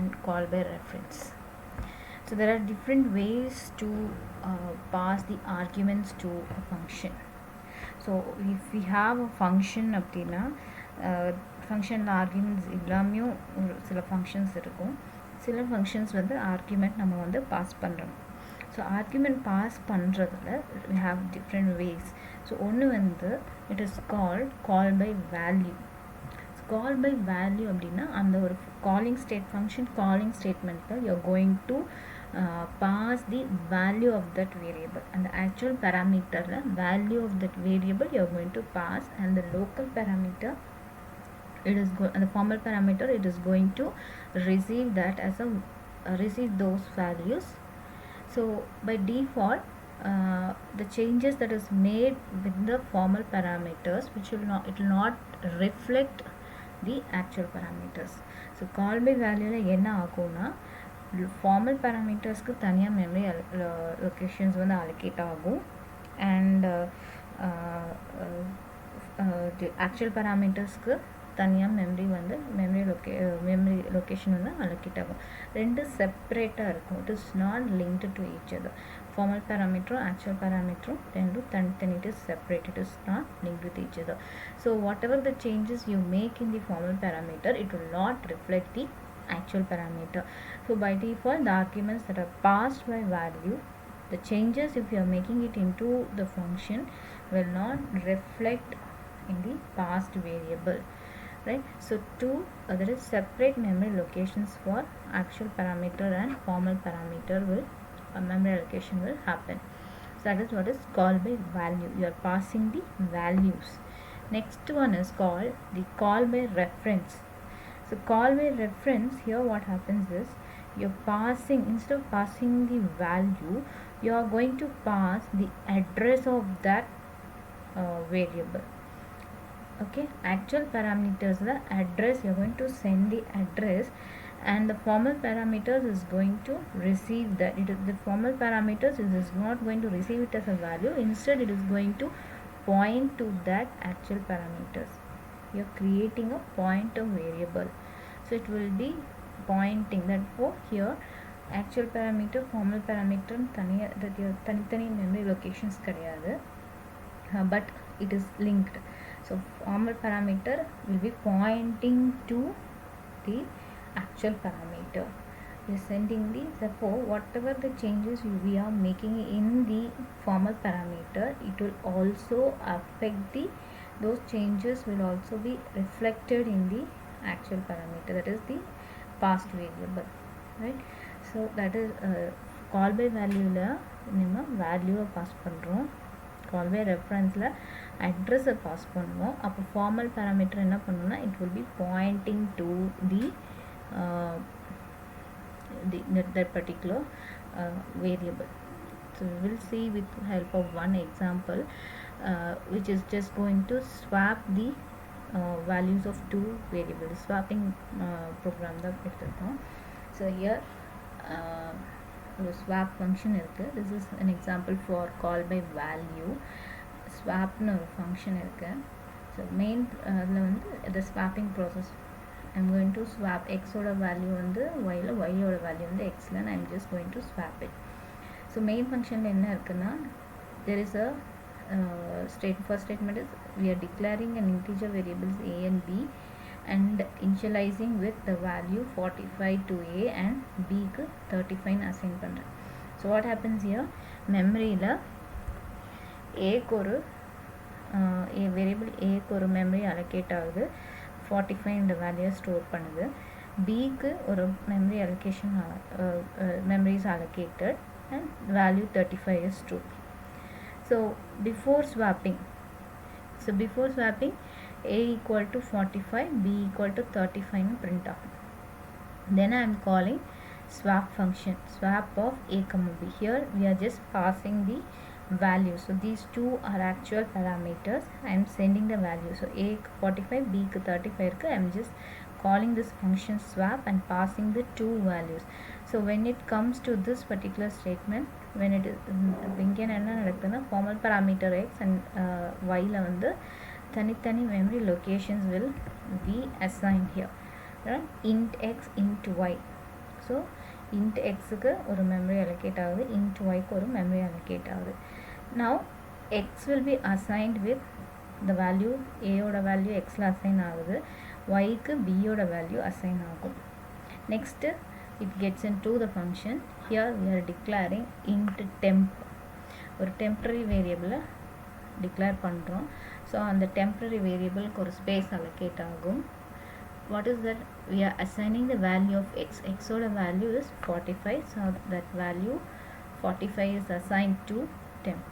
and call by reference. So there are different ways to pass the arguments to a function. So if we have a function அப்படின்னா ஃபங்க்ஷனில் arguments இல்லாமையும் ஒரு சில functions இருக்கும். சில functions வந்து argument நம்ம வந்து பாஸ் பண்ணுறோம். ஸோ ஆர்கியூமெண்ட் பாஸ் பண்ணுறதுல we have different ways. So ஒன்று வந்து it is called call by value. Call by value அப்படின்னா அந்த ஒரு காலிங் ஃபங்க்ஷன் காலிங் ஸ்டேட்மெண்ட்டில் you're going to pass the value of that variable, and the actual parameter value of that variable you're going to pass, and the local parameter and the formal parameter it is going to receive that as a receive those values. So by default the changes that is made with the formal parameters which will not reflect the actual parameters. So call by value la enna aguna formal parameters ku thaniya memory locations வந்து allocate ஆகும், and the actual parameters க்கு தனியாக memory location வந்து allocate ஆகும். ரெண்டு செப்பரேட்டாக இருக்கும். It is not linked to each other. formal parameter actual parameter rendu tani it is separate, it is not linked with each other. So whatever the changes you make in the formal parameter it will not reflect the actual parameter. So by default the arguments that are passed by value, the changes if you are making it into the function will not reflect in the passed variable, right? So there is separate memory locations for actual parameter and formal parameter will memory allocation will happen. So that is what is called by value. You are passing the values. Next one is called the call by reference. So call by reference, here what happens is you're passing, instead of passing the value you are going to pass the address of that variable. Okay, actual parameters the address, you're going to send the address, and the formal parameters is going to receive that. The formal parameters is not going to receive it as a value, instead it is going to point to that actual parameters. You're creating a pointer variable, so it will be pointing that for here actual parameter formal parameter தனித்தனி memory locations கிடையாது, but it is linked. So formal parameter will be pointing to the actual parameter. We are sending the, therefore whatever the changes we are making in the formal parameter it will also affect the, those changes will also be reflected in the actual parameter, that is the past variable, right? So that is call by value la நம்ம value pass பண்றோம், call by reference la address pass பண்ணுவோம். அப்போ formal parameter என்ன பண்ணும்னா it will be pointing to the that particular variable. So we will see with help of one example which is just going to swap the values of two variables. Swapping program தான் எடுத்துருக்கோம். So here ஒரு swap function இருக்கு. This is an example for call by value. swapனு ஒரு function இருக்கு. So main அதில் வந்து the swapping process, I'm going to swap x oda value வந்து y ல, y oda value வந்து x ல, and I'm just going to swap it. So main function ல என்ன இருக்குன்னா there is a first statement is we are declaring an integer variables a and b and initializing with the value 45 to a and b க்கு 35 assign பண்றேன். So what happens here, memory ல a க்கு ஒரு variable a க்கு ஒரு memory allocate ஆகுது, 45 இந்த value store பண்ணுது. b க்கு ஒரு memory allocation memory is allocated and value 35 is true. So before swapping a equal to 45, b equal to 35 print ஆகும். Then I am calling swap function, swap of a comma b. Here we are just passing the value. So these two are actual parameters. I am sending the value. So a 45, b 35 I am just calling this function swap and passing the two values. So when it comes to this particular statement, when it is இங்கே என்ன நடக்குதுன்னா formal parameter x and y ல வந்து தனித்தனி memory locations will be assigned here, right? int x int y. So int x க்கு ஒரு memory allocate ஆகுது, int y க்கு ஒரு memory allocate ஆகுது. Now x will be assigned with the value a ஓட value x ல assign ஆகுது, y க்கு b ஓட value assign ஆகும். Next it gets into the function. Here we are declaring int temp, ஒரு temporary variable declare பண்றோம். So அந்த temporary variable க்கு ஒரு space allocate ஆகும். What is that? We are assigning the value of x. X oda value is 45, so that value 45 is assigned to temp.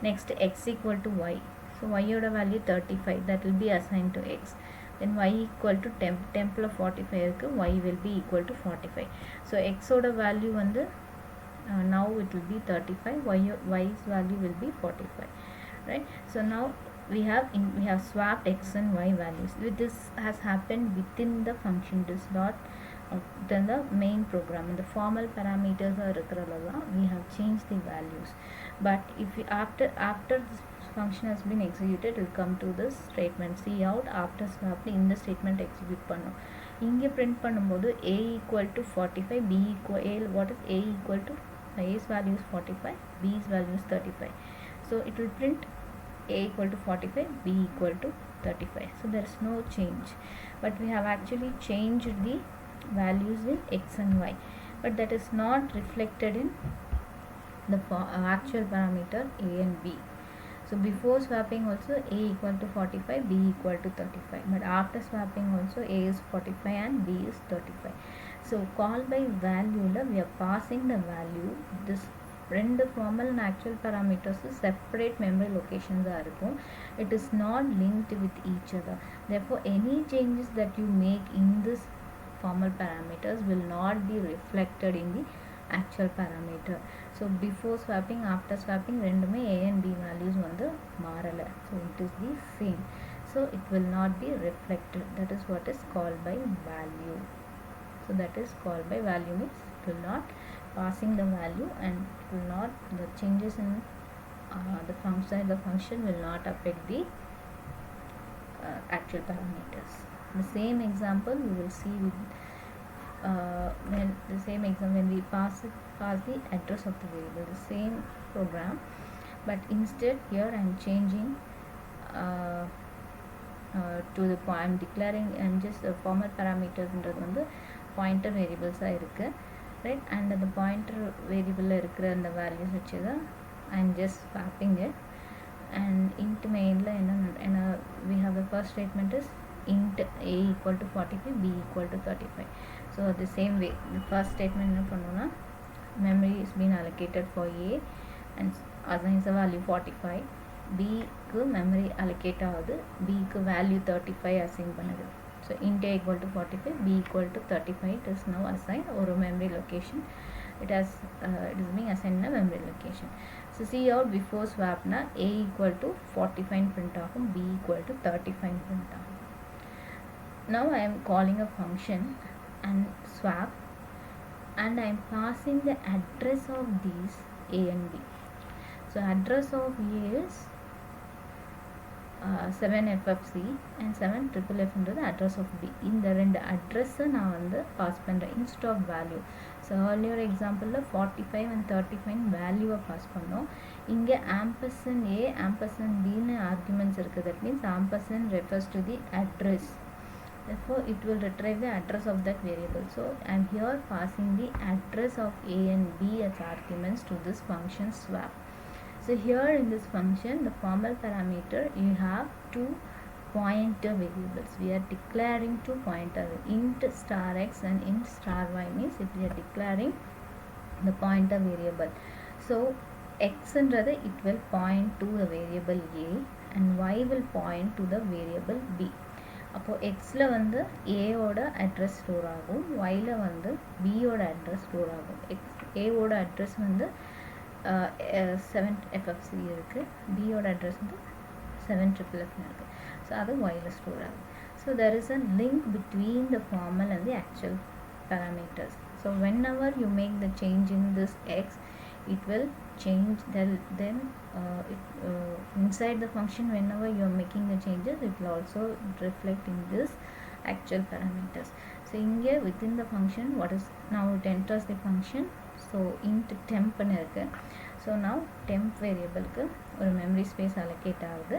Next x equal to y, so y oda value 35, that will be assigned to x. Then y equal to temp, temp la 45 irukku, y will be equal to 45. So x oda value vandu now it will be 35, y's value will be 45, right? So now we have swapped x and y values. This has happened within the function. It is not then the main program. In the formal parameters are we have changed the values. But if we, after this function has been executed, it will come to this statement see out. After swapping in the statement execute பண்ணும். இங்கே print பண்ணும்போது a equal to 45, b equal a, what is a equal to, a's value is 45, b's value is 35. So it will print a equal to 45, b equal to 35. So there is no change, but we have actually changed the values in x and y, but that is not reflected in the actual parameter a and b. So before swapping also a equal to 45, b equal to 35, but after swapping also a is 45 and b is 35. So call by value la we are passing the value. This ரெண்டு formal and actual parameters separate memory locations are இருக்கும். It is not linked with each other. Therefore any changes that you make in this formal parameters will not be reflected in the actual parameter. So before swapping, after swapping ரெண்டுமே a and b values வந்து மாறல. So it is the same. So it will not be reflected. That is what is called by value. So that is called by value means it will not passing the value and it will not, the changes in the function will not affect the actual parameters. The same example we will see with when we pass the address of the variable, the same program, but instead here I am changing to the point, I am declaring and just format parameters ன்றது வந்து pointer variables ஆ இருக்கு, right? And the pointer variable la irukra and the values vechudha I am just swapping it. And int main la enna we have the first statement is int a equal to 45, b equal to 35. So the same way the first statement enna pannona, memory is been allocated for a and assigns the value 45, b ku memory allocate ஆகுது, b ku value 35 assign பண்ணுது. So int a equal to 45, b equal to 35, it is now assigned or memory location. It is being assigned in a memory location. So see out before swap na a equal to 45 print ஆகும், b equal to 35 print ஆகும். Now I am calling a function and swap, and I am passing the address of these a and b. So address of a is 7ffc and 7ff ன்றது address of b. இந்த ரெண்டு address நான் வந்து pass பண்றேன் instead of value. So earlier example 45 and 35 value pass பண்ணோம். இங்க ampersand a ampersand b ன்னு arguments இருக்கு. That means ampersand refers to the address. Therefore it will retrieve the address of that variable. So I am here passing the address of a and b as arguments to this function swap. So here in this function, the formal parameter, you have two pointer variables. We are declaring two pointer, int star x and int star y, means if we are declaring the pointer variable. So x ன்றது it will point to the variable a and y will point to the variable b. அப்போ x ல வந்து a ஓட address store ஆகும், y ல வந்து b ஓட address store ஆகும். a ஓட address வந்து 7ffc இருக்கு, b ஓட address வந்து 7ff இருக்கு. So அது y ல store ஆகும். So there is a link between the formal and the actual parameters. So whenever you make the change in this x, it will change then inside the function, whenever you are making the changes, it will also reflect in this actual parameters. So here within the function, what is now it enters the function. So int temp னு இருக்கு. So now temp variable க்கு ஒரு memory space allocate ஆகுது.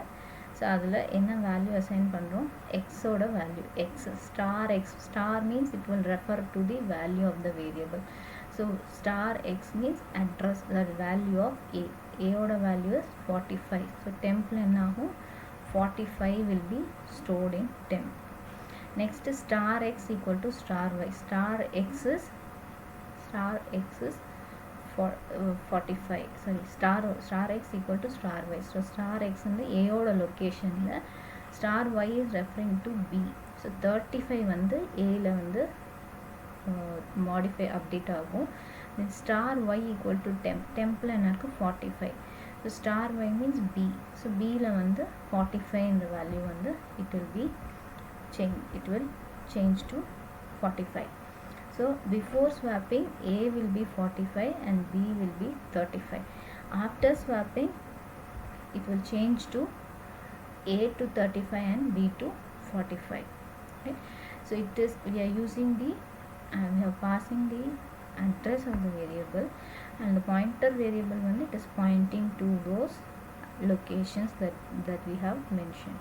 So அதில் என்ன value assign பண்ணுறோம், x ஓட value, x star means it will refer to the value of the variable. So star x means address, that value of a ஓட value is 45. So tempல என்ன ஆகும், 45 will be stored in temp. Next star x equal to star y. Star x is for 45. Sorry, star x equal to star y. So star x in the a oda location la, star y is referring to b. So 35 வந்து a la வந்து modify update ஆகும். Then star y equal to temp la என்ன இருக்கு 45. So star y means b. So b la வந்து 45 இந்த value வந்து it will change to 45. So before swapping, a will be 45 and b will be 35. After swapping, it will change to a to 35 and b to 45. Okay? So it is, we are using we are passing the address of the variable, and the pointer variable when it is pointing to those locations that we have mentioned.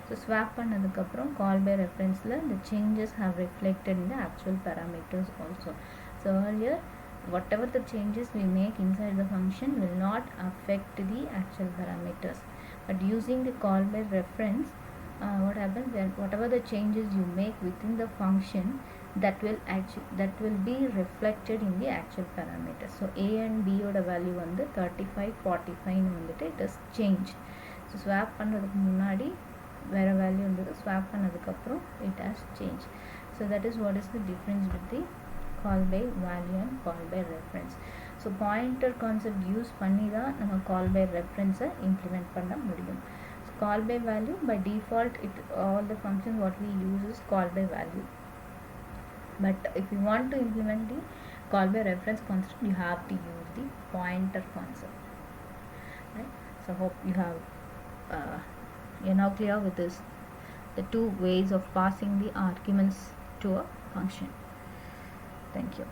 So swap பண்ணதுக்கப்புறம் call by referenceல the changes have reflected in the actual parameters also. So earlier whatever the changes we make inside the function will not affect the actual parameters, but using the call by reference, what happens then, whatever the changes you make within the function, that will be reflected in the actual parameters. So a and b oda value வந்து 35 45 னு வந்துட்டு it is changed. So swap பண்ணுறதுக்கு முன்னாடி வேற value இருந்தது, swap பண்ணதுக்கப்புறம் it has changed. So that is what is the difference with the call by value and call by reference. So pointer concept use பண்ணி தான் நம்ம call by reference implement பண்ண முடியும். So call by value, by default all the functions what we use is call by value, but if you want to implement the call by reference concept, you have to use the pointer concept, right? So hope you have you're now clear with this, the two ways of passing the arguments to a function. Thank you.